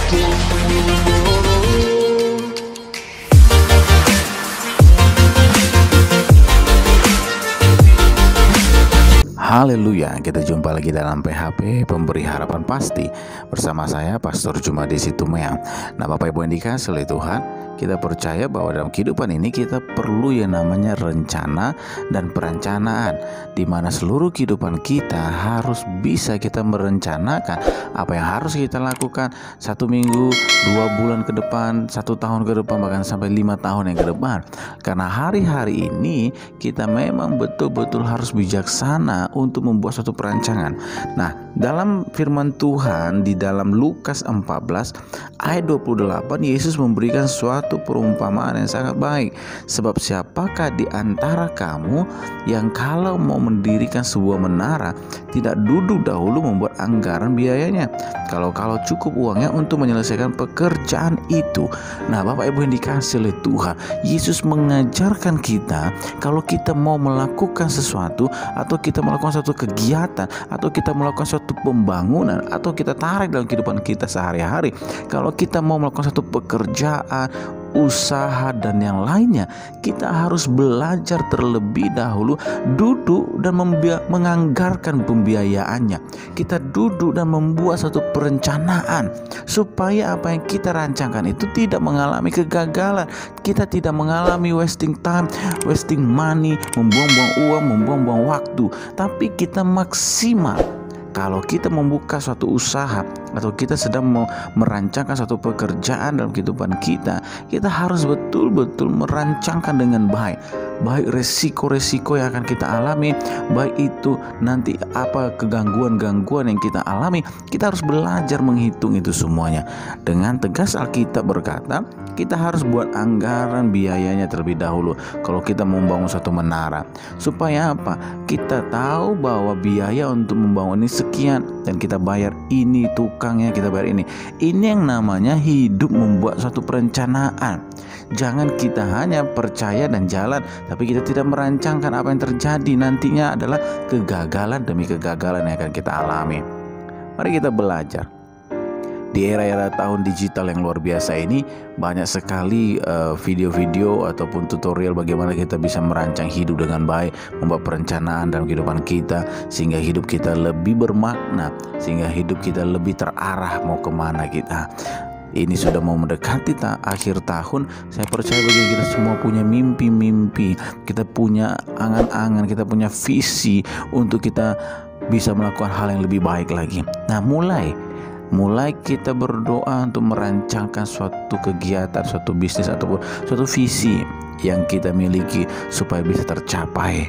Haleluya, kita jumpa lagi dalam PHP Pemberi Harapan Pasti bersama saya Pastor Jumadi Situmeang. Nah, Bapak Ibu yang dikasihi oleh Tuhan, kita percaya bahwa dalam kehidupan ini kita perlu yang namanya rencana dan perencanaan, di mana seluruh kehidupan kita harus bisa kita merencanakan apa yang harus kita lakukan 1 minggu, 2 bulan ke depan, 1 tahun ke depan, bahkan sampai 5 tahun yang ke depan. Karena hari-hari ini kita memang betul-betul harus bijaksana untuk membuat suatu perancangan. Nah, dalam firman Tuhan di dalam Lukas 14 ayat 28, Yesus memberikan suatu perumpamaan yang sangat baik. Sebab siapakah di antara kamu yang kalau mau mendirikan sebuah menara tidak duduk dahulu membuat anggaran biayanya, kalau cukup uangnya untuk menyelesaikan pekerjaan itu. Nah, Bapak Ibu yang dikasihi oleh Tuhan, Yesus mengajarkan kita kalau kita mau melakukan sesuatu, atau kita melakukan suatu kegiatan, atau kita melakukan suatu pembangunan, atau kita tarik dalam kehidupan kita sehari-hari, kalau kita mau melakukan suatu pekerjaan, usaha dan yang lainnya, kita harus belajar terlebih dahulu duduk dan menganggarkan pembiayaannya. Kita duduk dan membuat satu perencanaan supaya apa yang kita rancangkan itu tidak mengalami kegagalan. Kita tidak mengalami wasting time, wasting money, membuang-buang uang, membuang-buang waktu, tapi kita maksimal. Kalau kita membuka suatu usaha atau kita sedang merancangkan suatu pekerjaan dalam kehidupan kita, kita harus betul-betul merancangkan dengan baik. Baik resiko-resiko yang akan kita alami, baik itu nanti apa kegangguan-gangguan yang kita alami, kita harus belajar menghitung itu semuanya. Dengan tegas Alkitab berkata, kita harus buat anggaran biayanya terlebih dahulu kalau kita membangun suatu menara. Supaya apa? Kita tahu bahwa biaya untuk membangun ini sekian, dan kita bayar ini, tukangnya kita bayar ini. Ini yang namanya hidup membuat suatu perencanaan. Jangan kita hanya percaya dan jalan, tapi kita tidak merancangkan apa yang terjadi. Nantinya adalah kegagalan demi kegagalan yang akan kita alami. Mari kita belajar. Di era-era tahun digital yang luar biasa ini, banyak sekali video-video ataupun tutorial bagaimana kita bisa merancang hidup dengan baik, membuat perencanaan dalam kehidupan kita, sehingga hidup kita lebih bermakna, sehingga hidup kita lebih terarah mau kemana kita. Ini sudah mau mendekati akhir tahun. Saya percaya bagi kita semua punya mimpi-mimpi, kita punya angan-angan, kita punya visi untuk kita bisa melakukan hal yang lebih baik lagi. Nah, mulai kita berdoa untuk merancangkan suatu kegiatan, suatu bisnis ataupun suatu visi yang kita miliki supaya bisa tercapai.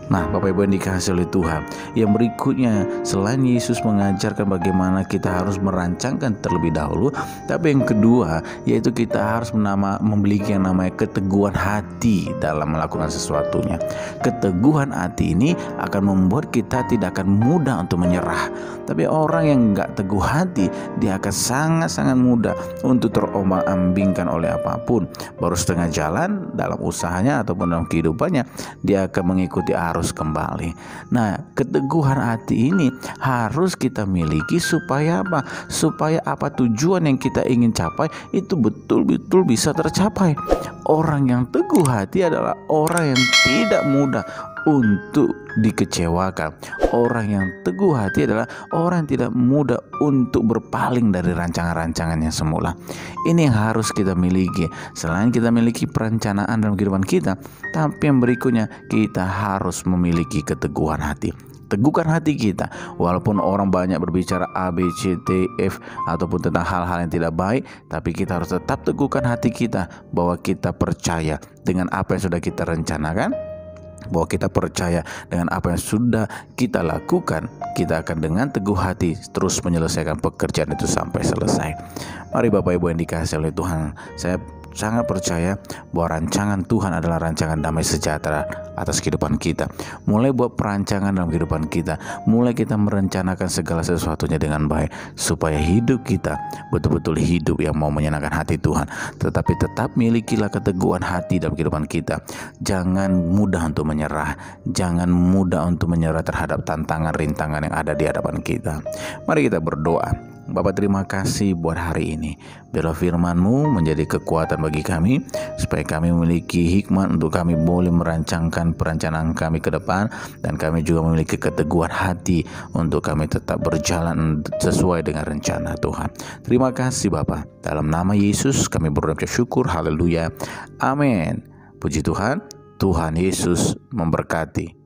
Nah, Bapak Ibu yang dikasihi oleh Tuhan, yang berikutnya selain Yesus mengajarkan bagaimana kita harus merancangkan terlebih dahulu, tapi yang kedua yaitu kita harus memiliki yang namanya keteguhan hati dalam melakukan sesuatunya. Keteguhan hati ini akan membuat kita tidak akan mudah untuk menyerah. Tapi orang yang enggak teguh hati, dia akan sangat-sangat mudah untuk terombang-ambingkan oleh apapun. Baru setengah jalan dalam usahanya ataupun dalam kehidupannya, dia akan mengikuti arus kembali. Nah, keteguhan hati ini harus kita miliki supaya apa? Supaya apa tujuan yang kita ingin capai itu betul-betul bisa tercapai. Orang yang teguh hati adalah orang yang tidak mudah untuk dikecewakan. Orang yang teguh hati adalah orang yang tidak mudah untuk berpaling dari rancangan-rancangan yang semula. Ini yang harus kita miliki. Selain kita memiliki perencanaan dalam kehidupan kita, tapi yang berikutnya kita harus memiliki keteguhan hati. Teguhkan hati kita. Walaupun orang banyak berbicara A, B, C, D, F ataupun tentang hal-hal yang tidak baik, tapi kita harus tetap teguhkan hati kita bahwa kita percaya dengan apa yang sudah kita rencanakan, bahwa kita percaya dengan apa yang sudah kita lakukan. Kita akan dengan teguh hati terus menyelesaikan pekerjaan itu sampai selesai. Mari Bapak Ibu yang dikasihi oleh Tuhan, saya sangat percaya bahwa rancangan Tuhan adalah rancangan damai sejahtera atas kehidupan kita. Mulai buat perancangan dalam kehidupan kita, mulai kita merencanakan segala sesuatunya dengan baik, supaya hidup kita betul-betul hidup yang mau menyenangkan hati Tuhan. Tetapi tetap milikilah keteguhan hati dalam kehidupan kita. Jangan mudah untuk menyerah, jangan mudah untuk menyerah terhadap tantangan rintangan yang ada di hadapan kita. Mari kita berdoa. Bapak terima kasih buat hari ini. Biarlah firman-Mu menjadi kekuatan bagi kami, supaya kami memiliki hikmat untuk kami boleh merancangkan perencanaan kami ke depan, dan kami juga memiliki keteguhan hati untuk kami tetap berjalan sesuai dengan rencana Tuhan. Terima kasih Bapa. Dalam nama Yesus kami berdoa syukur. Haleluya. Amin. Puji Tuhan. Tuhan Yesus memberkati.